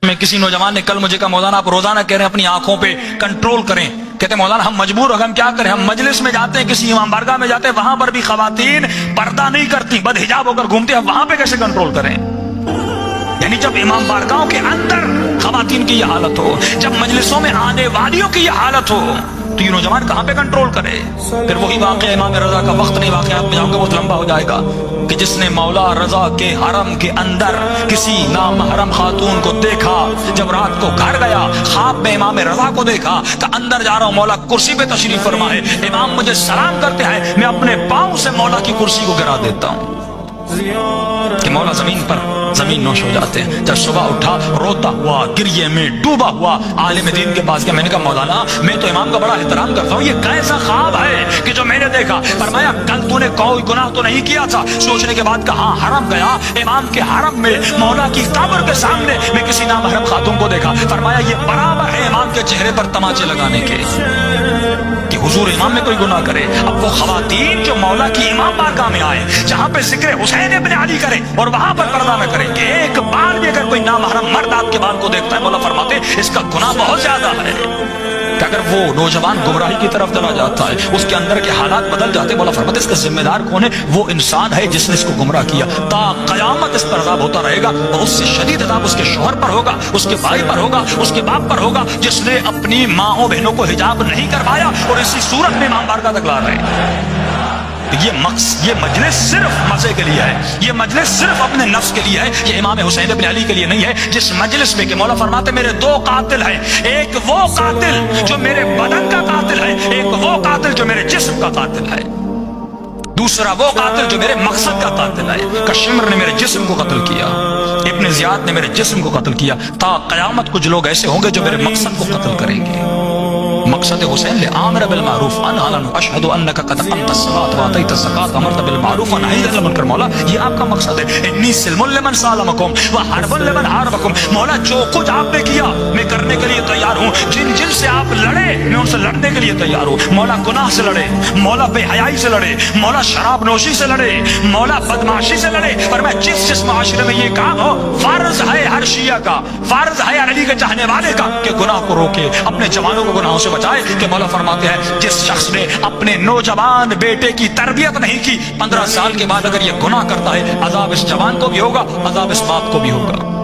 میں کسی نوجوان نے کل مجھے کہا مولانا آپ روزانہ کہہ رہے ہیں اپنی آنکھوں پہ کنٹرول کریں. کہتے ہیں مولانا ہم مجبور ہو گئے, ہم کیا کریں, ہم مجلس میں جاتے ہیں, کسی امام بارگاہ میں جاتے ہیں, وہاں پر بھی خواتین پردہ نہیں کرتی, بد حجاب ہو کر گھومتے ہیں, وہاں پہ کیسے کنٹرول کریں؟ یعنی جب امام بارگاہوں کے اندر خواتین کی یہ حالت ہو, جب مجلسوں میں آنے والیوں کی یہ حالت ہو, تو یہ نوجوان کہاں پہ کنٹرول کرے؟ پھر وہی واقعہ امام رضا کا, وقت نہیں واقعات میں جاؤں گا بہت لمبا ہو جائے گا, کہ جس نے مولا رضا کے حرم کے اندر کسی نامحرم خاتون کو دیکھا, جب رات کو گھر گیا خواب میں امام رضا کو دیکھا کہ اندر جا رہا ہوں, مولا کرسی پہ تشریف فرما ہے, امام مجھے سلام کرتے ہیں, میں اپنے پاؤں سے مولا کی کرسی کو گرا دیتا ہوں کہ مولا زمین پر زمین نوش ہو جاتے ہیں. جب صبح اٹھا روتا ہوا, گریے میں ڈوبا ہوا, عالم دین کے پاس گیا. میں نے کہا مولانا میں تو امام کا بڑا احترام کرتا ہوں, یہ کیسا خواب ہے کہ جو میں نے دیکھا؟ فرمایا کل تو نے کوئی گناہ تو نہیں کیا تھا. سوچنے کے بعد کہا حرم گیا, امام کے حرم میں مولا کی قبر کے سامنے میں کسی نامحرم خاتون کو دیکھا. فرمایا یہ برابر ہے امام کے چہرے پر تماچے لگانے کے کہ حضور امام میں کوئی گناہ کرے. اب وہ خواتین جو مولا کی امام بارگاہ میں آئے, جہاں پہ ذکر حسین ابن علی کرے اور وہاں پر پردہ نہ کرے, کہ ایک بار بھی اگر کوئی نامحرم مرد آپ کے بال کو دیکھتا ہے, مولا فرماتے اس کا گناہ بہت زیادہ ہے. کہ اگر وہ نوجوان گمراہی کی طرف چلا جاتا ہے, اس کے اندر کے حالات بدل جاتے, مولا فرماتے اس کا ذمہ دار کون ہے؟ وہ انسان ہے جس نے اس کو گمراہ کیا. تا قیامت اس پر عذاب ہوتا رہے گا, بہت سے شدید عذاب اس کے شوہر پر ہوگا, اس کے بھائی پر ہوگا, اس کے باپ پر ہوگا, جس نے اپنی ماں بہنوں کو حجاب نہیں کروایا اور اسی صورت میں امام بارگاہ تک لا رہے ہیں. یہ مجلس صرف مزے کے لیے ہے, یہ مجلس صرف اپنے نفس کے لیے ہے, یہ امام حسین ابن علی کے لیے نہیں ہے. جس مجلس میں کہ مولا فرماتے میرے دو قاتل ہیں, ایک وہ قاتل جو میرے بدن کا قاتل ہے, ایک وہ قاتل جو میرے جسم کا قاتل ہے, دوسرا وہ قاتل جو میرے مقصد کا قاتل ہے. کشمر نے میرے جسم کو قتل کیا, ابن زیاد نے میرے جسم کو قتل کیا. تا قیامت کچھ لوگ ایسے ہوں گے جو میرے مقصد کو قتل کریں گے. مقصد حسین لآمر بالمعروف انہا اشہد انک قد اقمت الصلاۃ واتیت الزکاۃ وامرت بالمعروف ونہیت عن المنکر. مولا یہ آپ کا مقصد ہے. انی سلم لمن سالمکم وحرب لمن حاربکم. مولا جو کچھ آپ نے کیا میں کرنے کے لیے تیار ہوں, جن سے آپ لڑے میں ان سے لڑنے کے لیے تیار ہوں. مولا گناہ سے لڑے, مولا بے حیائی سے لڑے, مولا شراب نوشی سے لڑے, مولا بدماشی سے لڑے. پر میں جس معاشرے میں یہ کام ہو, فرض ہے ہر شیعہ کا, فرض ہے علی کے چاہنے والے کا کہ گناہ کو روکے, اپنے جوانوں کو گناہوں سے بچائے. کہ مولا فرماتے ہیں جس شخص نے اپنے نوجوان بیٹے کی تربیت نہیں کی, 15 سال کے بعد اگر یہ گناہ کرتا ہے, عذاب اس جوان کو بھی ہوگا, عذاب اس باپ کو بھی ہوگا.